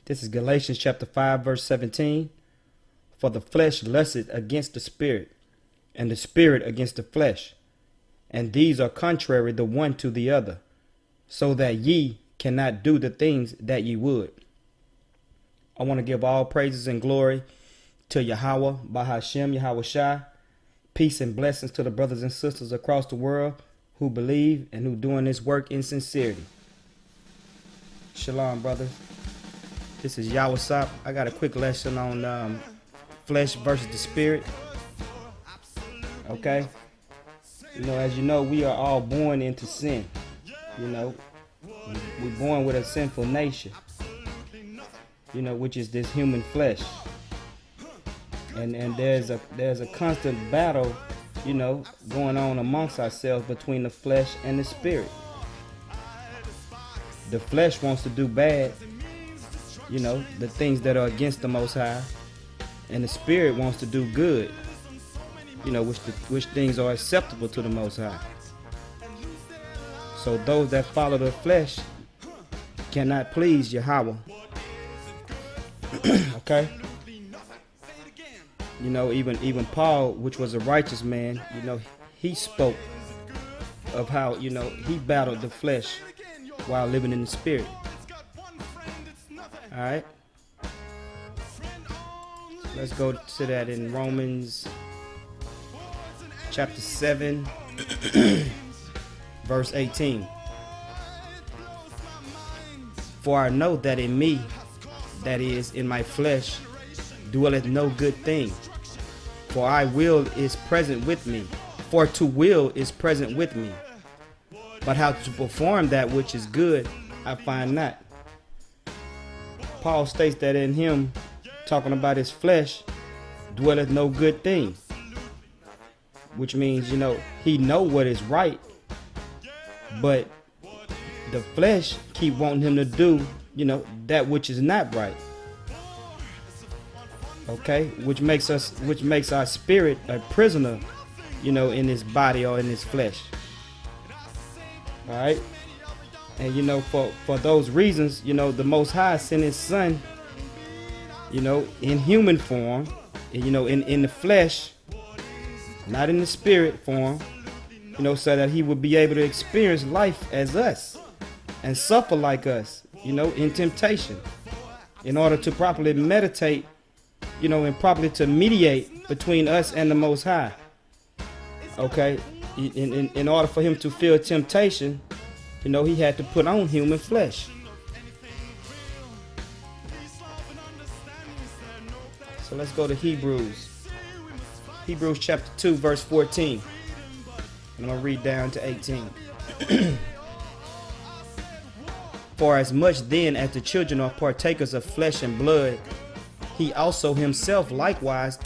This is Galatians chapter 5, verse 17. For the flesh lusteth against the spirit, and the spirit against the flesh. And these are contrary the one to the other, so that ye cannot do the things that ye would. I want to give all praises and glory to Yahweh, Bahashem, Yahweh Shai. Peace and blessings to the brothers and sisters across the world who believe and who doing this work in sincerity. Shalom, brothers. This is Yahweh Sop. I got a quick lesson on flesh versus the spirit. Okay. As you know, we are all born into sin. We're born with a sinful nature, which is this human flesh. And there's a constant battle, going on amongst ourselves between the flesh and the spirit. The flesh wants to do bad, the things that are against the Most High, and the spirit wants to do good, which things are acceptable to the Most High. So those that follow the flesh cannot please Yahweh. Okay? Even Paul, which was a righteous man, he spoke of how, he battled the flesh while living in the spirit. All right. Let's go to that in Romans chapter 7, verse 18. For I know that in me, that is, in my flesh, dwelleth no good thing. For I will is present with me. For to will is present with me. But how to perform that which is good, I find not. Paul states that in him, talking about his flesh, dwelleth no good thing. Which means, he know what is right. But the flesh keep wanting him to do, that which is not right. Okay, which makes our spirit a prisoner, in his body or in his flesh. All right, and for those reasons, the Most High sent His Son, in human form, in the flesh, not in the spirit form, so that He would be able to experience life as us and suffer like us, in temptation, in order to properly meditate, and properly to mediate between us and the Most High. Okay, in order for Him to feel temptation, He had to put on human flesh. So let's go to Hebrews chapter 2, verse 14. I'm going to read down to 18. For as much then as the children are partakers of flesh and blood, He also Himself likewise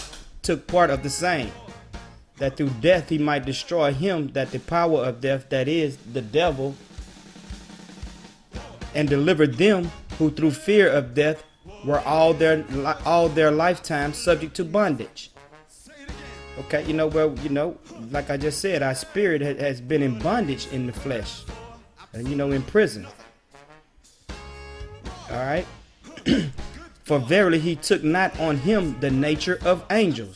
took part of the same, that through death He might destroy him that the power of death, that is, the devil, and deliver them who through fear of death were all their lifetime subject to bondage. Okay, like I just said, our spirit has been in bondage in the flesh, and in prison. All right. For verily He took not on Him the nature of angels,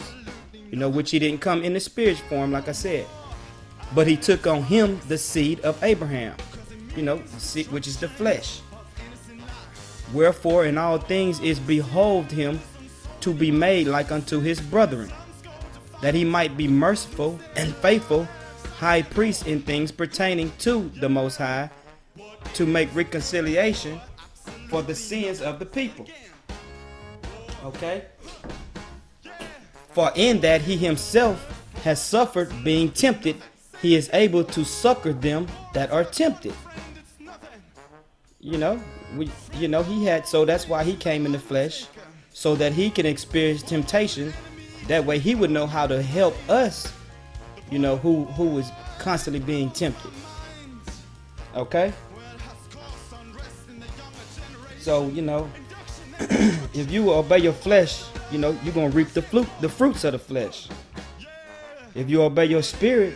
which He didn't come in the spirit form, like I said, but He took on Him the seed of Abraham, which is the flesh. Wherefore in all things is behoved Him to be made like unto His brethren, that He might be merciful and faithful high priest in things pertaining to the Most High, to make reconciliation for the sins of the people. Okay? For in that He Himself has suffered being tempted, He is able to succor them that are tempted. He had, so that's why He came in the flesh, so that He can experience temptation. That way He would know how to help us, who is constantly being tempted. Okay? So, if you obey your flesh, you're going to reap the fruits of the flesh. If you obey your spirit,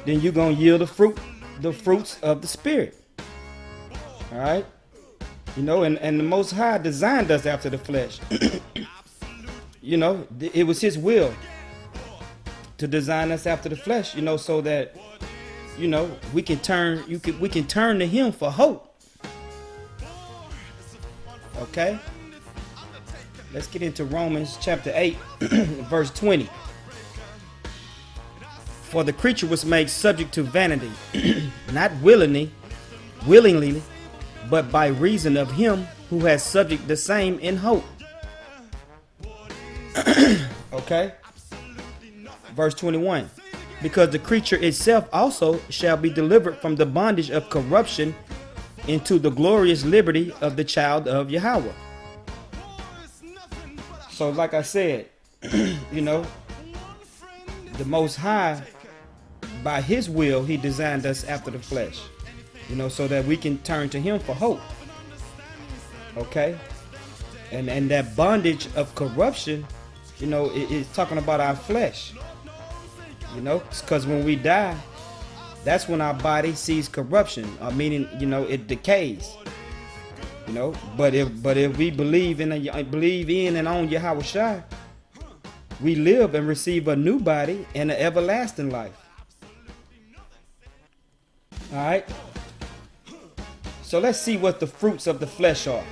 then you're going to yield the fruits of the spirit. All right? You know, and the Most High designed us after the flesh. You know, it was his will to design us after the flesh, you know, so that, you know, we can turn to him for hope. Okay? Let's get into Romans chapter 8, verse 20. For the creature was made subject to vanity, not willingly, but by reason of him who has subject the same in hope. Okay? Verse 21. Because the creature itself also shall be delivered from the bondage of corruption into the glorious liberty of the child of Yahweh. So like I said, you know, the Most High, by his will, he designed us after the flesh, you know, so that we can turn to him for hope. Okay? And that bondage of corruption, you know, it's talking about our flesh. You know, because when we die, that's when our body sees corruption, meaning, you know, it decays. You know, but if we believe in and on Yahweh Shai, we live and receive a new body and an everlasting life. All right. So let's see what the fruits of the flesh are.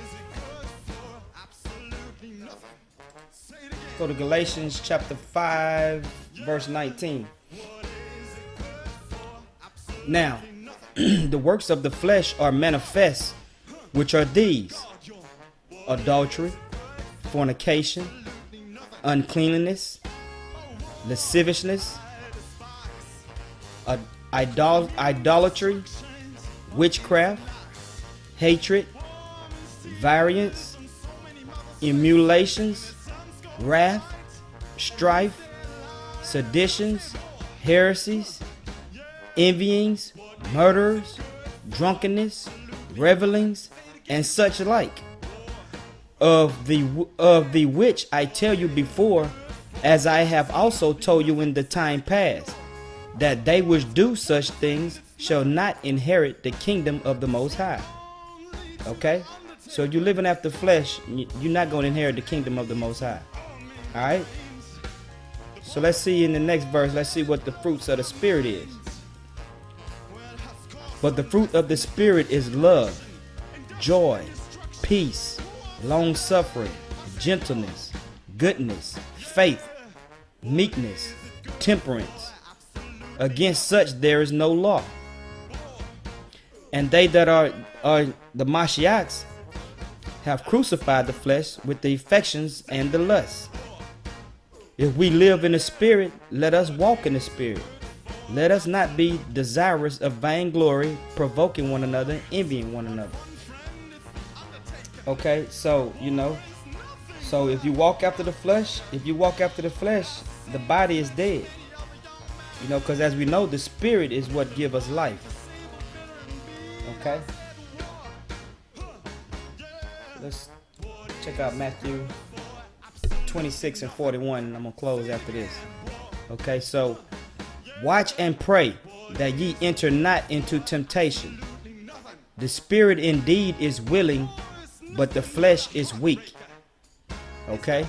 Go to Galatians chapter 5, verse 19. Now, the works of the flesh are manifest, which are these: adultery, fornication, uncleanness, lasciviousness, idolatry, witchcraft, hatred, variance, emulations, wrath, strife, seditions, heresies, envyings, murders, drunkenness, revelings, and such like, of the which I tell you before, as I have also told you in the time past, that they which do such things shall not inherit the kingdom of the Most High. Okay? So if you're living after flesh, you're not going to inherit the kingdom of the Most High. All right? So let's see in the next verse, let's see what the fruits of the Spirit is. But the fruit of the Spirit is love, joy, peace, long-suffering, gentleness, goodness, faith, meekness, temperance. Against such there is no law. And they that are the Mashiachs have crucified the flesh with the affections and the lusts. If we live in the Spirit, let us walk in the Spirit. Let us not be desirous of vainglory, provoking one another, envying one another. Okay, so, you know, so if you walk after the flesh, the body is dead. You know, because as we know, the Spirit is what gives us life. Okay? Let's check out Matthew 26 and 41, and I'm going to close after this. Okay, so watch and pray that ye enter not into temptation. The spirit indeed is willing, but the flesh is weak. Okay?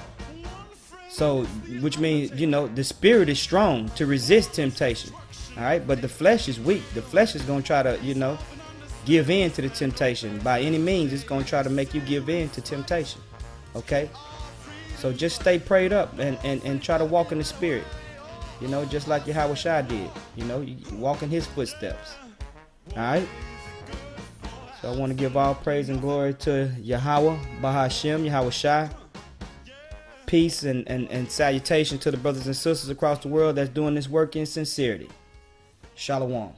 So, which means, you know, the spirit is strong to resist temptation. All right? But the flesh is weak. The flesh is going to try to, you know, give in to the temptation. By any means, it's going to try to make you give in to temptation. Okay? So just stay prayed up and try to walk in the Spirit. You know, just like Yahweh Shai did. You know, you walk in his footsteps. Alright? So I want to give all praise and glory to Yahweh, Bahashem, Yahweh Shai. Peace and salutation to the brothers and sisters across the world that's doing this work in sincerity. Shalom.